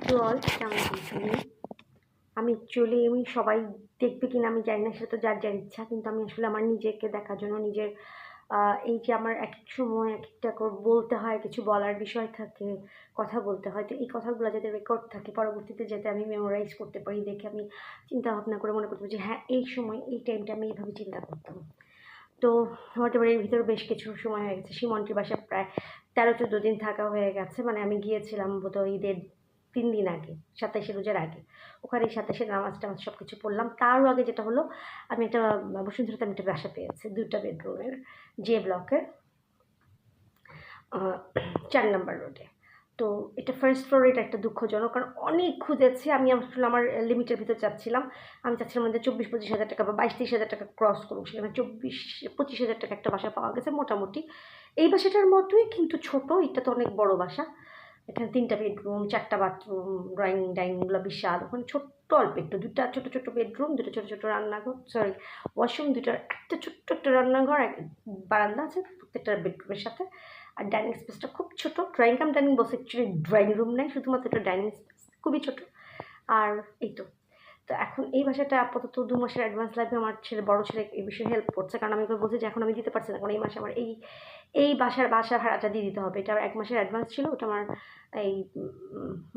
To all কেমন আছেন? আমি সবাই দেখবে কিনা আমি জানি না, সেটা তো যার যার ইচ্ছা, কিন্তু আমি আসলে আমার নিজেকে দেখার জন্য নিজের এই যে আমার এক এক সময় এক একটা বলতে হয়, কিছু বলার বিষয় থাকে, কথা বলতে হয়, তো এই কথাগুলো যাতে রেকর্ড থাকে পরবর্তীতে যাতে আমি মেমোরাইজ করতে পারি, দেখে আমি চিন্তা ভাবনা করে মনে করতে পারি যে হ্যাঁ এই সময় এই টাইমটা আমি এইভাবে চিন্তা করতাম। তো হতে পারে এর ভিতরে বেশ কিছু সময় হয়ে গেছে। সীমন্তীর বাসায় প্রায় ১৩-১৪ দিন থাকা হয়ে গেছে। মানে আমি গিয়েছিলাম বোধহয় ঈদের ৩ দিন আগে, ২৭শে রোজার আগে। ওখানে ২৭শে নামাজ-টামাজ সব কিছু পড়লাম। তারও আগে যেটা হলো, আমি একটা বসুন্ধরাতে আমি একটা বাসা পেয়েছি ২ টা বেডরুমের, জে ব্লকের ৪ নাম্বার রোডে। তো এটা ফার্স্ট ফ্লোরে, এটা একটা দুঃখজনক, কারণ অনেক খুঁজেছি আমি, আসলে আমার লিমিটের ভিতর চাচ্ছিলাম। আমি চাচ্ছিলাম যে ২৪-২৫ হাজার টাকা বা ২২-২৩ হাজার টাকা ক্রস করুক, সেখানে ২৪-২৫ হাজার টাকা একটা বাসা পাওয়া গেছে মোটামুটি। এই বাসাটার মতোই, কিন্তু ছোট। এটা তো অনেক বড় বাসা। এখানে ৩টা বেডরুম, 4টা বাথরুম, ড্রয়িং ডাইনিংগুলো বিশাল। ওখানে ছোট্ট অল্প একটু ২টা ছোট ছোট বেডরুম, ২টা ছোট ছোট রান্নাঘর, সরি ওয়াশরুম, 2টার একটা ছোট্ট একটা রান্নাঘর, বারান্দা আছে প্রত্যেকটা বেডরুমের সাথে। আর ডাইনিং স্পেসটা খুব ছোট, ড্রয়িং কাম ডাইনিং বলছে, অ্যাকচুয়ালি ড্রয়িং রুম নেই, শুধুমাত্র একটা ডাইনিং স্পেস, খুবই ছোট। আর এই তো। তো এখন এই বাসাটা আপাতত ২ মাসের অ্যাডভান্স লাগবে। আমার বড় ছেলে এই বিষয়ে হেল্প করছে, কারণ আমি ওকে বলছি যে এখন আমি দিতে পারছি না, কারণ এই মাসে আমার এই বাসার ভাড়াটা দিয়ে দিতে হবে। এটা ১ মাসের অ্যাডভান্স ছিল, ওটা আমার এই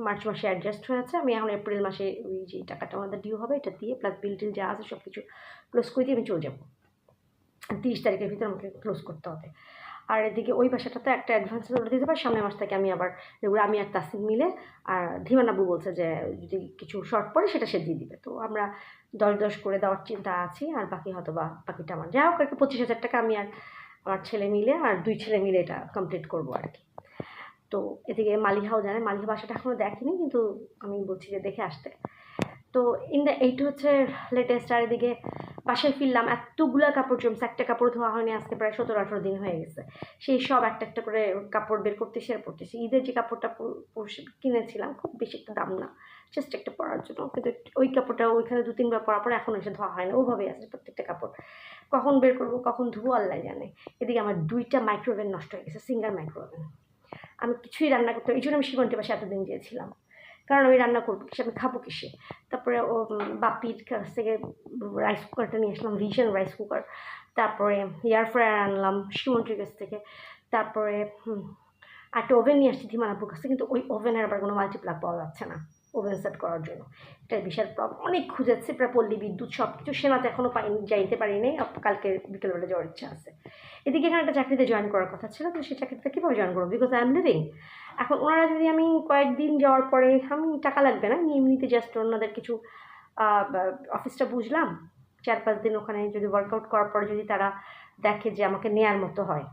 মার্চ মাসে অ্যাডজাস্ট হয়েছে। আমি এখন এপ্রিল মাসে ওই যে টাকাটা আমাদের ডিউ হবে, এটা দিয়ে প্লাস বিল টিল যা আছে সব কিছু ক্লোজ করে দিয়ে আমি চলে যাবো। ৩০ তারিখের ভিতরে আমাকে ক্লোজ করতে হবে। আর এদিকে ওই বাসাটাতে একটা অ্যাডভান্স ওরা দিতে পারে, সামনের মাস থেকে আমি আবার যেগুলো আমি আর তাসিম মিলে, আর ধীমান আব্বু বলছে যে যদি কিছু শর্ট পড়ে সেটা সে দিয়ে দিবে। তো আমরা ১০-১০ করে দেওয়ার চিন্তা আছি, আর বাকি হয়তো বা বাকিটা আমার যাই হোক, একটা ২৫,০০০ টাকা আমি আর আমার ছেলে মিলে আর ২ ছেলে মিলে এটা কমপ্লিট করবো আর কি। তো এদিকে মালিহাও জানে, মালিহা বাসাটা এখনও দেখেনি, কিন্তু আমি বলছি যে দেখে আসতে। তো এইটা হচ্ছে লেটেস্ট। আর এদিকে বাসায় ফিরলাম, এতগুলা কাপড় জমছে, একটা কাপড় ধোয়া হয়নি আজকে প্রায় ১৭-১৮ দিন হয়ে গেছে। সেই সব একটা একটা করে কাপড় বের করতেছি আর পরতেছি। ঈদের যে কাপড়টা কিনেছিলাম, খুব বেশি একটা দাম না, জাস্ট একটা পরার জন্য, কিন্তু ওই কাপড়টা ওইখানে ২-৩ বার পরার পরে এখন এসে ধোয়া হয় না, ওভাবেই আছে প্রত্যেকটা কাপড়। কখন বের করবো, কখন ধুবো আল্লাহ জানে। এদিকে আমার 2টা মাইক্রোওভেন নষ্ট হয়ে গেছে, সিঙ্গার মাইক্রোওভেন। আমি কিছুই রান্না করতে, এই জন্য আমি সীমন্তের বাসায় এতদিন গিয়েছিলাম, কারণ আমি রান্না করবো কিসে, আমি খাবো কিসে। তারপরে ও বাপির কাছ থেকে রাইস কুকারটা নিয়ে আসলাম, ভিশন রাইস কুকার। তারপরে এয়ার ফ্রায়ার আনলাম সীমন্তের কাছ থেকে। তারপরে একটা ওভেন নিয়ে আসছি ধীমান আপুর কাছ থেকে, কিন্তু ওই ওভেনের আবার কোনো মাল্টিপ্লাগ পাওয়া যাচ্ছে না ওভেন সেট করার জন্য। এটা বিশাল প্রবলেম, অনেক খুঁজেছি, প্রায় পল্লী বিদ্যুৎ সব কিছু, সেনাতে এখনও যাইতে পারিনি, কালকে বিকেলবেলা যাওয়ার ইচ্ছা আছে। এদিকে এখানে একটা চাকরিতে জয়েন করার কথা ছিল, তো সেই চাকরিতে কীভাবে জয়েন করবো, বিকজ আই এম লিভিং। এখন ওনারা যদি, আমি কয়েকদিন যাওয়ার পরে, আমি টাকা লাগবে না, আমি এমনিতে জাস্ট ওনাদের কিছু অফিসটা বুঝলাম, ৪-৫ দিন ওখানে যদি ওয়ার্কআউট করার পরে যদি তারা দেখে যে আমাকে নেয়ার মতো হয়,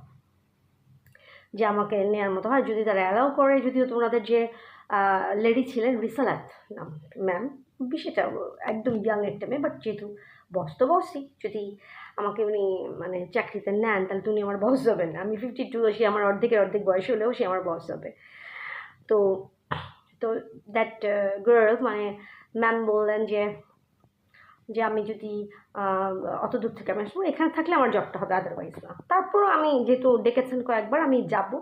যদি তারা অ্যালাউ করে, যদিও তো ওনাদের যে লেডি ছিলেন, রিসালাত নাম ম্যাম, বিষয়টা একদম ইয়াং একটা মেয়ে, বাট যেহেতু বস তো বসই, যদি আমাকে উনি মানে চাকরিতে নেন, তাহলে তো উনি আমার বস হবেন। আমি 52, সে আমার অর্ধেক বয়স হলেও সে আমার বস হবে। তো তো দ্যাট গার্ল, মানে ম্যাম বললেন যে আমি যদি অত দূর থেকে আমি আসবো, এখানে থাকলে আমার জবটা হবে, আদারওয়াইজ না। তারপরও আমি যেহেতু ডেকেছেন কয়েকবার, আমি যাব।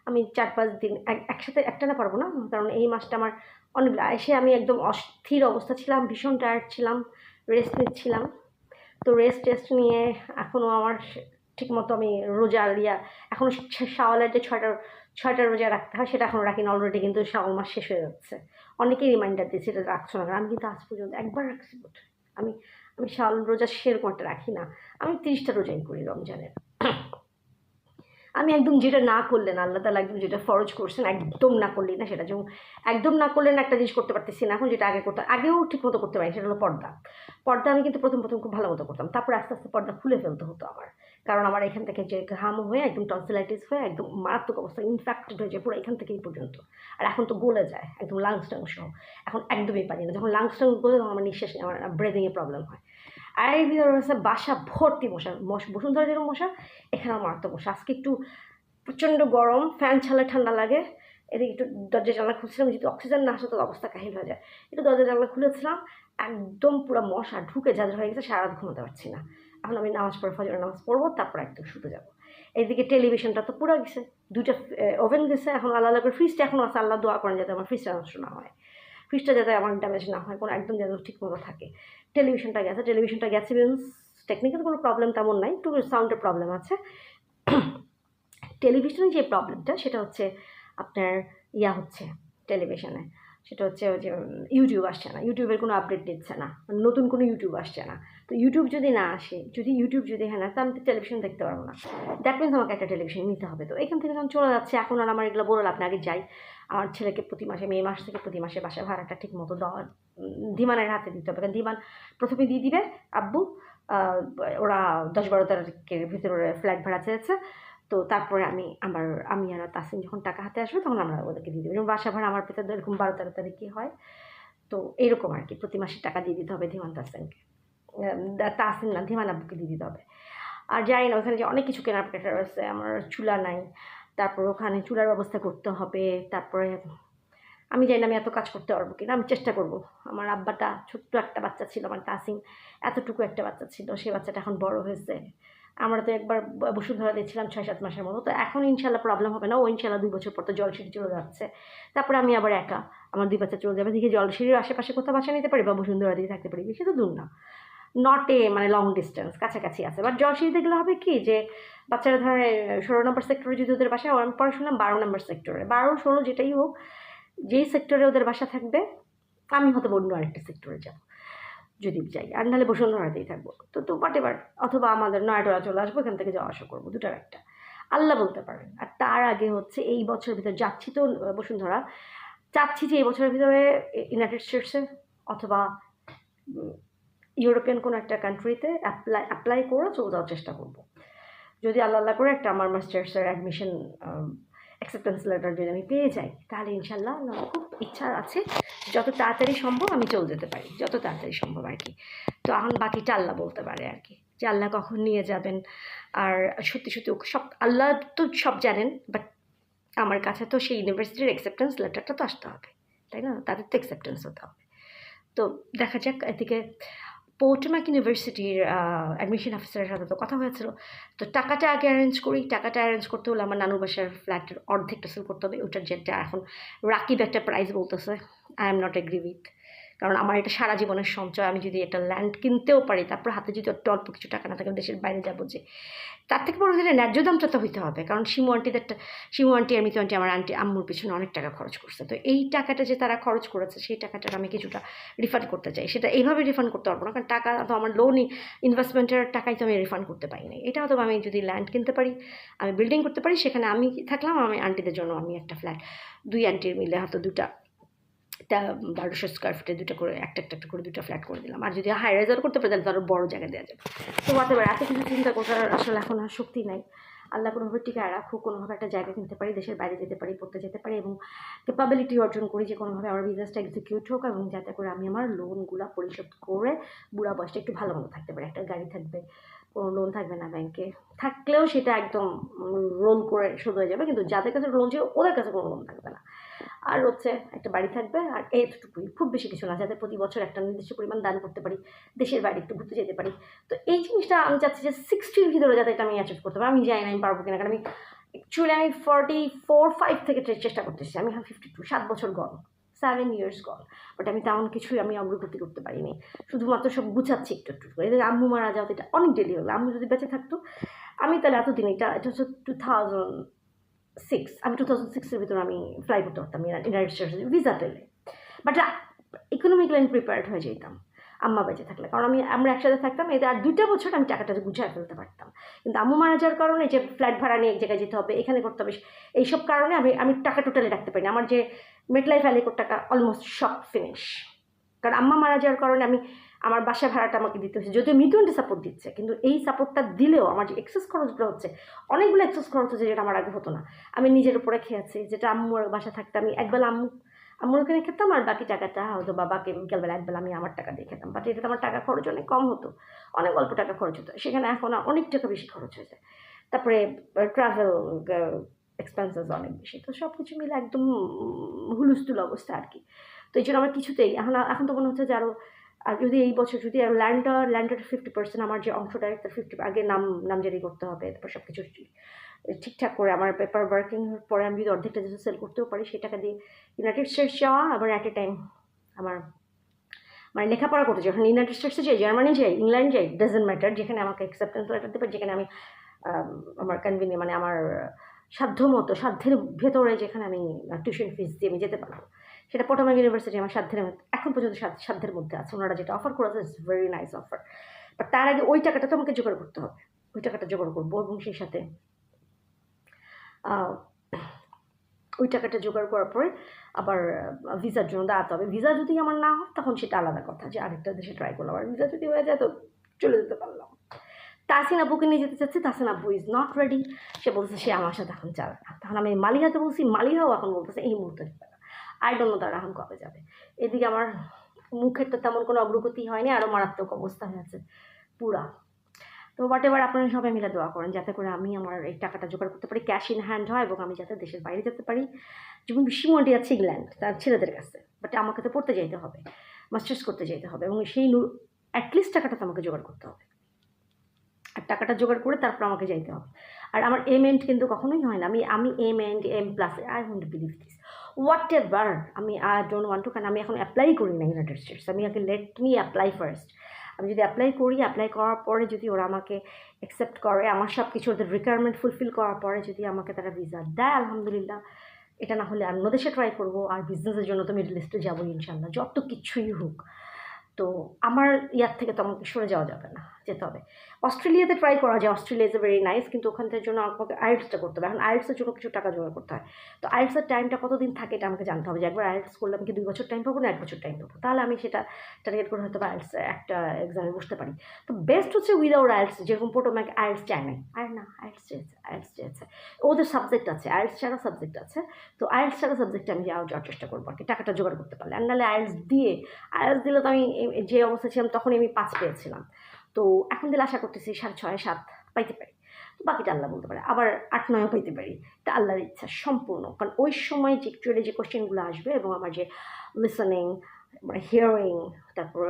আমি ৪-৫ দিন একসাথে একটানা পারবো না, কারণ এই মাসটা আমার অনেক এসে আমি একদম অস্থির অবস্থা ছিলাম, ভীষণ টায়ার্ড ছিলাম, রেস্ট নিচ্ছিলাম। তো রেস্ট নিয়ে এখনও আমার ঠিকমতো আমি রোজা এখনও শাওয়ালের যে 6টা রোজা রাখতে হয়, সেটা এখনও রাখিনি অলরেডি, কিন্তু শাওয়াল মাস শেষ হয়ে যাচ্ছে। অনেকেই রিমাইন্ডার দিচ্ছে এটা রাখছো না, আমি কিন্তু আজ পর্যন্ত একবার রাখছি বোধহয়। আমি শাওয়াল রোজা সেরকম একটা রাখি না, আমি 30টা রোজাই করি রমজানের। আমি একদম যেটা না করলেন আল্লাহ তাআলা, একদম যেটা ফরজ করছেন একদম না করলেই না, সেটা যেমন একদম না করলেন একটা জিনিস করতে পারতেছি না এখন, যেটা আগেও ঠিক মতো করতে পারি, সেটা হলো পর্দা আমি কিন্তু প্রথম খুব ভালো মতো করতাম, তারপর আস্তে আস্তে পর্দা খুলে ফেলতে হতো আমার, কারণ আমার এখান থেকে যে ঘাম হয়ে একদম টনসিলাইটিস হয়ে একদম মারাত্মক অবস্থা, ইনফেক্টেড হয়ে যায় পুরো এখান থেকে এই পর্যন্ত। আর এখন তো গলে যায় একদম লাংস টাংস, এখন একদমই পারি না, যখন লাংস টাংস গলে তখন আমার নিঃশ্বাস, আমার ব্রেদিংয়ে প্রবলেম হয়। আর এই ভিতরে হচ্ছে বাসা ভর্তি বসুন্ধরা যেরকম মশা, এখানে আমার মারাত্মক মশা। আজকে একটু প্রচণ্ড গরম, ফ্যান ছাড়লে ঠান্ডা লাগে, এদিকে একটু দরজা জানলা খুলছিলাম, যদি অক্সিজেন না আসে তো অবস্থা কাহিল হয়ে যায়। একটু দরজা জানলা খুলেছিলাম, একদম পুরো মশা ঢুকে যাদের হয়ে গেছে, সারা রাত ঘুমাতে পারছি না। এখন আমি নামাজ পড়ে ফজরের নামাজ পড়বো, তারপর একদম শুতে যাবো। এইদিকে টেলিভিশনটা তো পুরো গেছে, 2টা ওভেন গেছে, এখন আল্লাহ করে ফ্রিজটা এখনও আছে, আল্লাহ দোয়া করেন যাতে আমার ফ্রিজটা নষ্ট না হয়, ফ্রিজটা যাতে আমার ড্যামেজ না হয়, কোনো একদম যেন ঠিক মতো থাকে। টেলিভিশনটা গেছে মিনস টেকনিক্যাল কোনো প্রবলেম তেমন নাই, একটু সাউন্ডের প্রবলেম আছে। টেলিভিশনের যে প্রবলেমটা সেটা হচ্ছে আপনার হচ্ছে টেলিভিশনে, সেটা হচ্ছে ওই যে ইউটিউব আসছে না, ইউটিউবের কোনো আপডেট দিচ্ছে না, নতুন কোনো ইউটিউব আসছে না। তো ইউটিউব যদি না আসে, ইউটিউব যদি হ্যাঁ না, তো আমি তো টেলিভিশন দেখতে পারবো না। দ্যাট মিনস আমাকে একটা টেলিভিশন নিতে হবে। তো এখান থেকে যখন চলে যাচ্ছে, এখন আর আমার এগুলো বললাম আপনি আগে যাই, আমার ছেলেকে প্রতি মাসে মে মাস থেকে প্রতি মাসে বাসা ভাড়াটা ঠিক মতো দেওয়া ধীমানের হাতে দিতে হবে, কারণ ধীমান প্রথমে দিয়ে দিবে আব্বু, ওরা 10-12 তারিখের ভিতরে ফ্ল্যাট ভাড়া চেয়েছে। তো তারপরে আমি আর তাসিন যখন টাকা হাতে আসবে তখন আমরা ওদেরকে দিয়ে দেবো, যেমন বাসা ভাড়া আমার পেতে এরকম 12-13 তারিখে হয়। তো এরকম আর কি, প্রতি মাসে টাকা দিয়ে দিতে হবে ধীমান তাসিনকে, তাসিন না ধীমান আব্বুকে দিয়ে দিতে হবে। আর যাই না, ওখানে যে অনেক কিছু কেনাকাটার আছে, আমার চুলা নাই, তারপর ওখানে চুলার ব্যবস্থা করতে হবে, তারপরে আমি জানি না আমি এত কাজ করতে পারবো কিনা, আমি চেষ্টা করব। আমার আব্বাটা ছোট্ট একটা বাচ্চা ছিল, আমার তাসিন এতটুকু একটা বাচ্চা ছিল, সেই বাচ্চাটা এখন বড় হয়েছে। আমরা তো একবার বসুন্ধরা দিয়েছিলাম 6-7 মাসের মতো, তো এখন ইনশাল্লাহ প্রবলেম হবে না, ও ইনশাল্লাহ 2 বছর পর তো জলসিঁড়ি চলে যাচ্ছে। তারপরে আমি আবার একা, আমার 2 বাচ্চা চলে যাবে, দেখি জলসিঁড়ির আশেপাশে কোথাও বাসা নিতে পারি বা বসুন্ধরা দিয়ে থাকতে পারি, বেশি তো দূর না, নট মানে লং ডিস্টেন্স, কাছাকাছি আছে। বাট জলসিঁড়িতে গেলে হবে কি যে বাচ্চারা ধরে 16 নম্বর সেক্টরে যদি ওদের বাসায়, আমি পরে শুনলাম 12 নম্বর সেক্টরে, 12-16 যেটাই হোক, যেই সেক্টরে ওদের বাসা থাকবে আমি হয়তো অন্য আরেকটা সেক্টরে যাব যদি যাই, আর নাহলে বসুন্ধরাতেই থাকবো। তো হোয়াট এভার, অথবা আমাদের নয়টা চলে আসবো, এখান থেকে যাওয়া আসা করবো, দুটার একটা, আল্লাহ বলতে পারেন। আর তার আগে হচ্ছে এই বছরের ভিতরে যাচ্ছি তো বসুন্ধরা, চাচ্ছি যে এই বছরের ভিতরে ইউনাইটেড স্টেটসে অথবা ইউরোপিয়ান কোনো একটা কান্ট্রিতে অ্যাপ্লাই করে চলে যাওয়ার চেষ্টা করব। যদি আল্লাহ করে একটা আমার মাস্টার্সের অ্যাডমিশন অ্যাকসেপ্টেন্স লেটার যদি আমি পেয়ে যাই, তাহলে ইনশাল্লাহ আমার খুব ইচ্ছা আছে যত তাড়াতাড়ি সম্ভব আমি চলে যেতে পারি, যত তাড়াতাড়ি সম্ভব আর কি। তো এখন বাকিটা আল্লাহ বলতে পারে আর কি, যে আল্লাহ কখন নিয়ে যাবেন। আর সত্যি সত্যি সব আল্লাহ তো সব জানেন, বাট আমার কাছে তো সেই ইউনিভার্সিটির অ্যাকসেপ্টেন্স লেটারটা তো আসতে হবে, তাই না, তাদের তো অ্যাকসেপ্টেন্স হতে হবে। তো দেখা যাক, এদিকে পোর্টম্যাক ইউনিভার্সিটির অ্যাডমিশন অফিসারের সাথে তো কথা হয়েছিল, তো টাকাটা আগে অ্যারেঞ্জ করি। টাকাটা অ্যারেঞ্জ করতে হলে আমার নানু বাসার ফ্ল্যাটের অর্ধেকটা সেল করতে হবে, ওটার যেটা এখন রাকিব একটা প্রাইস বলতেছে, I am not agree with, কারণ আমার এটা সারা জীবনের সঞ্চয়, আমি যদি এটা ল্যান্ড কিনতেও পারি, তারপর হাতে যদি অল্প কিছু টাকা না থাকে, দেশের বাইরে যাবো যে, তার থেকে বড় দিলে ন্যায্য দামটা তো হইতে হবে, কারণ শিমু আন্টি আর মিতু আন্টি আমার আম্মুর পিছনে অনেক টাকা খরচ করছে, তো এই টাকাটা যে তারা খরচ করেছে সেই টাকাটার আমি কিছুটা রিফান্ড করতে চাই। সেটা এইভাবে রিফান্ড করতে পারবো না, কারণ টাকা তো আমার লোনই, ইনভেস্টমেন্টের টাকাই তো আমি রিফান্ড করতে পারি না। এটা হয়তো আমি যদি ল্যান্ড কিনতে পারি, আমি বিল্ডিং করতে পারি, সেখানে আমি থাকলাম, আমি আন্টিদের জন্য আমি একটা ফ্ল্যাট, 2 আন্টির মিলে হয়তো 2টা 1200 স্কোয়ার ফিটে 2টা করে একটা করে 2টা ফ্ল্যাট করে দিলাম। আর যদি হাই রাইজার করতে পারি তাহলে তারও বড় জায়গা দেওয়া যাবে। তো হোয়াটএভার, এত কিছু চিন্তা করার আসলে এখন আর শক্তি নাই। আল্লাহ কোনোভাবে টিকায় রাখুক, কোনোভাবে একটা জায়গা কিনতে পারি, দেশের বাইরে যেতে পারি, পড়তে যেতে পারি, এবং ক্যাপাবিলিটি অর্জন করি যে কোনোভাবে আমার বিজনেসটা এক্সিকিউট হোক, এবং যাতে করে আমি আমার লোনগুলো পরিশোধ করে বুড়া বয়সটা একটু ভালো মতো থাকতে পারি। একটা গাড়ি থাকবে, কোনো লোন থাকবে না ব্যাংকে, থাকলেও সেটা একদম রোল করে শোধ হয়ে যাবে, কিন্তু যাদের কাছে লোন ছিল ওদের কাছে কোনো লোন থাকবে না। আর হচ্ছে একটা বাড়ি থাকবে, আর এইটুকুই, খুব বেশি কিছু না, যাতে প্রতি বছর একটা নির্দিষ্ট পরিমাণ দান করতে পারি, দেশের বাইরে একটু ঘুরতে যেতে পারি। তো এই জিনিসটা আমি চাচ্ছি যে 60-র ভিতরে যাতে এটা আমি অ্যাচিভ করতে পারি। আমি জানি না আমি পারবো কিনা, কারণ আমি অ্যাকচুয়ালি আমি 44-45 থেকে চেষ্টা করতেছি, আমি 52, 7 বছর গল, 7 years গল, বাট আমি তেমন কিছুই আমি অগ্রগতি করতে পারিনি, শুধুমাত্র সব গুছাচ্ছি একটু একটু করে। এদের আম্মু মারা যাওয়া, এটা অনেক দেরি হলো, আম্মু যদি বেঁচে থাকতো আমি তাহলে এতদিন, এটা হচ্ছে 2006, আমি 2006-এর ভিতরে আমি ফ্লাই করতে পারতাম ইউনাইটেড স্টেটস ভিসা পেলে, বাট ইকোনমিক্যালি আমি প্রিপেয়ার্ড হয়ে যেতাম আম্মা বেঁচে থাকলে, কারণ আমরা একসাথে থাকতাম, এতে আর 2টা বছর আমি টাকাটা গুছিয়ে ফেলতে পারতাম। কিন্তু আম্মু মারা যাওয়ার কারণে যে ফ্ল্যাট ভাড়া নিয়ে এক জায়গায় যেতে হবে, এখানে করতে হবে, এইসব কারণে আমি টাকা টোটালি রাখতে পারি না। আমার যে মেটলাইফ ভ্যালিকোর টাকা অলমোস্ট সব ফিনিশ, কারণ আম্মা মারা যাওয়ার কারণে আমার বাসা ভাড়াটা আমাকে দিতে হচ্ছে, যদিও মিতুনটি সাপোর্ট দিচ্ছে, কিন্তু এই সাপোর্টটা দিলেও আমার যে এক্সেস খরচগুলো হচ্ছে, অনেকগুলো এক্সেস খরচ হচ্ছে, যেটা আমার আগে হতো না। আমি নিজের উপরে খেয়েছি, যেটা আম্মুর বাসা থাকতে আমি একবেলা আম্মুর ওখানে খেতাম, আর বাকি টাকাটা হয়তো বাবাকে বিকালবেলা একবেলা আমি আমার টাকা দিয়ে খেতাম, বাট এটাতে আমার টাকা খরচ অনেক কম হতো, অনেক অল্প টাকা খরচ হতো, সেখানে এখন অনেক টাকা বেশি খরচ হয়ে যায়। তারপরে ট্রাভেল এক্সপেন্সেস অনেক বেশি, তো সব কিছু মিলে একদম হুলস্থুল অবস্থা আর কি। তো এই জন্য আমার কিছুতেই এখন তো মনে হচ্ছে যে আরও আর যদি এই বছর যদি ল্যান্ডের 50% আমার যে অংশটা তার 50 আগে নামজারি করতে হবে, তারপর সব কিছু ঠিকঠাক করে আমার পেপার ওয়ার্কিং পরে আমি যদি অর্ধেকটা যদি সেল করতেও পারি সেই টাকা দিয়ে ইউনাইটেড স্টেটস যাওয়া, আবার অ্যাট এ টাইম আমার মানে লেখাপড়া করতে যখন ইউনাইটেড স্টেটসে যাই, জার্মানি যাই, ইংল্যান্ড যাই, ডাজেন্ট ম্যাটার, যেখানে আমাকে অ্যাকসেপ্টেন্স লেটার দেবে, যেখানে আমি আমার কনভিনিয়েন্ট মানে আমার সাধ্যের ভেতরে যেখানে আমি টিউশন ফিস দিয়ে আমি যেতে পারবো, সেটা পটোম্যাক ইউনিভার্সিটি আমার এখন পর্যন্ত সাধ্যের মধ্যে আছে। ওনারা যেটা অফার করেছে it's very nice offer. But তার আগে ওই টাকাটা তো আমাকে জোগাড় করতে হবে, ওই টাকাটা জোগাড় করবো এবং সেই সাথে ওই টাকাটা জোগাড় করার পরে আবার ভিসার জন্য দাঁড়াতে হবে। ভিসা যদি আমার না হয় তখন সেটা আলাদা কথা, যে আরেকটা দেশে ট্রাই করলাম, আর ভিসা যদি হয়ে যায় তো চলে যেতে পারলাম। তাসিন আব্বুকে নিয়ে যেতে চাচ্ছি, তাসিন আব্বু ইজ নট রেডি, সে বলছে সে আমার সাথে এখন যাবে না। তখন আমি মালিহাতে বলছি, মালিহাও এখন বলতেছে এই মুহূর্তে যাবে না। আই ডোন্ট নো তারা এখন কবে যাবে। এদিকে আমার মুখের তো তেমন কোনো অগ্রগতি হয়নি, আরও মারাত্মক অবস্থা হয়েছে পুরা। তো হোয়াট এভার, আপনারা সবাই মিলে দোয়া করেন যাতে করে আমি আমার এই টাকাটা জোগাড় করতে পারি, ক্যাশ ইন হ্যান্ড হয়, এবং আমি যাতে দেশের বাইরে যেতে পারি। যেমন শিমন্ডি আছে ইংল্যান্ড তার ছেলেদের কাছে, বাট আমাকে তো পড়তে যেতে হবে, মাস্টার্স করতে যেতে হবে, এবং সেই অ্যাটলিস্ট টাকাটা তো আমাকে জোগাড় করতে হবে। আর টাকাটা জোগাড় করে তারপর আমাকে যাইতে হবে। আর আমার এম এন্ড কিন্তু কখনোই হয় না, আমি am plus I want to believe this whatever. I don't want to, কারণ আমি এখন অ্যাপ্লাই করি না ইউনাইটেড স্টেটস। আমি আগে লেট মি অ্যাপ্লাই ফার্স্ট। আমি যদি অ্যাপ্লাই করার পরে যদি ওরা আমাকে অ্যাকসেপ্ট করে, আমার সব কিছু ওদের রিকোয়ারমেন্ট ফুলফিল করার পরে যদি আমাকে তারা ভিসা দেয়, আলহামদুলিল্লাহ। এটা না হলে অন্য দেশে ট্রাই করবো। আর বিজনেসের জন্য তো মিডল ইস্টে যাবোই ইনশাল্লাহ, যত কিছুই হোক। তো আমার ইয়ার থেকে তো আমাকে সরে যাওয়া যাবে না, যেতে হবে। অস্ট্রেলিয়াতে ট্রাই করা যায়, Australia is a very nice, কিন্তু ওখানটার জন্য আমাকে আইএলটিএসটা করতে হবে। এখন আইএলটিএসের জন্য কিছু টাকা জোগাড় করতে হয়। তো আইএলটিএসের টাইমটা কতদিন থাকে এটা আমাকে জানতে হবে, যে একবার আইএলটিএস করলে আমি কি 2 বছর টাইম পাবো না 1 বছর টাইম পাবো, তাহলে আমি সেটা টার্গেট করে হয়তো আইএলটিএস একটা এক্সামে বসতে পারি। তো বেস্ট হচ্ছে উইদাউট আইএলটিএস, যেরকম পোটোম্যাক আইএলটিএস চায় নাই, আর না আইএলটিএস চেয়েছে, ওদের সাবজেক্ট আছে, আইএলটিএস ছাড়া সাবজেক্ট আছে। তো আইএলটিএস ছাড়া সাবজেক্টে আমি যাওয়ার চেষ্টা করবো আর কি, টাকাটা জোগাড় করতে পারলে। আর নাহলে আইএলটিএস দিলে তো আমি যে অবস্থা ছিলাম তখন আমি 5 পেয়েছিলাম। তো এখন দিলে আশা করতেছি 6.5 7 পাইতে পারি, তো বাকিটা আল্লাহ বলতে পারে, আবার 8 9 পাইতে পারি, এটা আল্লাহর ইচ্ছা সম্পূর্ণ। কারণ ওই সময় যে অ্যাকচুয়ালি যে কোশ্চেনগুলো আসবে, এবং আমার যে লিসনিং, মানে হিয়ারিং, তারপর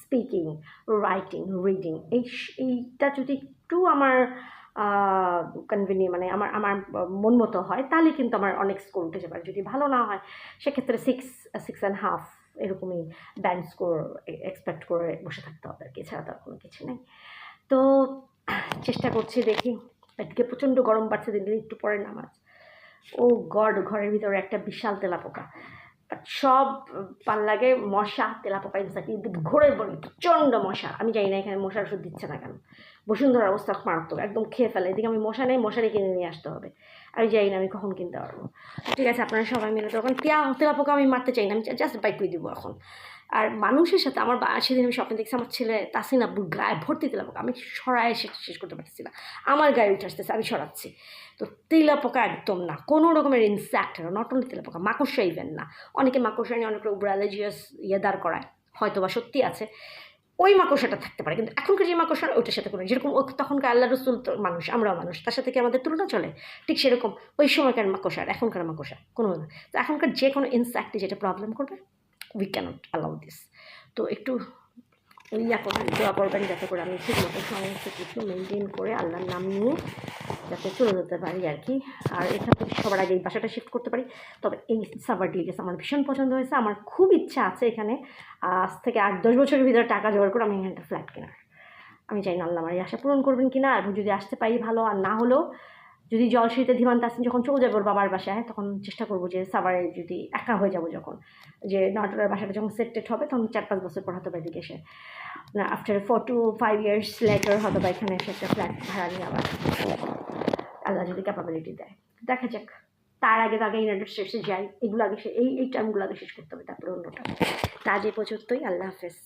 স্পিকিং, রাইটিং, রিডিং, এইটা যদি একটু আমার কনভিনিয়েন্ট, মানে আমার মন মতো হয়, তাহলে কিন্তু আমার অনেক স্কোর উঠে যাবে। আর যদি ভালো না হয় সেক্ষেত্রে 6.5 এরকমই ব্যান্ড স্কোর এক্সপেক্ট করে বসে থাকতে হবে আর কি, এছাড়া তার কোনো কিছু নেই। তো চেষ্টা করছি, দেখি। আজকে প্রচণ্ড গরম বাড়ছে, দিন একটু পরে নামাজ। ও গড, ঘরের ভিতরে একটা বিশাল তেলাপোকা, সব পাল লাগে, মশা, তেলাপোকা, ইনসাকি ঘোরের বলি প্রচণ্ড মশা। আমি জানি না এখানে মশার ওষুধ দিচ্ছে না কেন, বসুন্ধরার অবস্থা মারাত্মক, একদম খেয়ে ফেলে। এদিকে আমি মশা নেই, মশারি কিনে নিয়ে আসতে হবে, আমি জানি না আমি কখন কিনতে পারবো। ঠিক আছে, আপনারা সবাই মিলে, তখন তেলাপোকা আমি মারতে চাই না, আমি জাস্ট বাইক করে দিব এখন। আর মানুষের সাথে আমার সেদিন আমি স্বপ্নে দেখছি আমার ছেলে তাসিন আব্বুর গায়ে ভর্তি তেলাপোকা, আমি সরাই শেষ করতে পারতেছি না, আমার গায়ে উঠে আসতেছে, আমি সরাচ্ছি। তো তেলাপোকা একদম না, কোনো রকমের ইনসেক্ট, নট অনলি তেলাপোকা, মাকড়সা ইভেন না। অনেকে মাকড়সা নিয়ে অনেক রকম অ্যালার্জিয়াস দাঁড় করায়, হয়তো বা সত্যি আছে, ওই মাকড়সাটা থাকতে পারে। কিন্তু এখনকার যে মাকড়সা, ওইটার সাথে কোনো, যেরকম তখনকার আল্লাহ রসুল মানুষ, আমরাও মানুষ, তার সাথে কি আমাদের তুলনা চলে? ঠিক সেরকম ওই সময়কার মাকড়সা আর এখনকার মাকড়সা কোনো না। তো এখনকার যে কোনো ইনসেক্টে যেটা প্রবলেম করবে, উই ক্যানট অ্যালাউ দিস। তো একটু দোয়া করবেন যাতে করে আমি ঠিক মতো সমস্ত কিছু মেনটেন করে আল্লাহর নাম নিয়ে যাতে চলে যেতে পারি আর কি। আর এখান থেকে সবার আগে এই বাসাটা শিফট করতে পারি। তবে এই সাভার ডিলিগেস আমার ভীষণ পছন্দ হয়েছে, আমার খুব ইচ্ছা আছে এখানে আজ থেকে 8-10 বছরের ভিতরে টাকা জোগাড় করে আমি এখানে একটা ফ্ল্যাট কেনার। আমি চাই না আল্লাহ আমার এই আশা পূরণ করবেন কিনা, এবং যদি আসতে পারি ভালো, আর না হলেও যদি জলসিতে ধীমান তাসিন যখন চলে যাবো ওর বাবার বাসায়, তখন চেষ্টা করবো যে সাভারে যদি একা হয়ে যাবো, যখন যে নটরের বাসাটা যখন সেটেড হবে, তখন 4-5 বছর পর হয়তো বা এদিকে এসে আফটার 4 to 5 years লেটার হয়তো বা এখানে এসে একটা ফ্ল্যাট ভাড়া নিয়ে আবার আল্লাহ যদি ক্যাপাবিলিটি দেয়, দেখা যাক। তার আগে ইউনাইটেড স্টেটসে যাই, এগুলো আগে এই টার্মগুলো আগে শেষ করতে হবে, তারপরে অন্যটা। কাজ এ পর্যন্তই, আল্লাহ হাফেজ।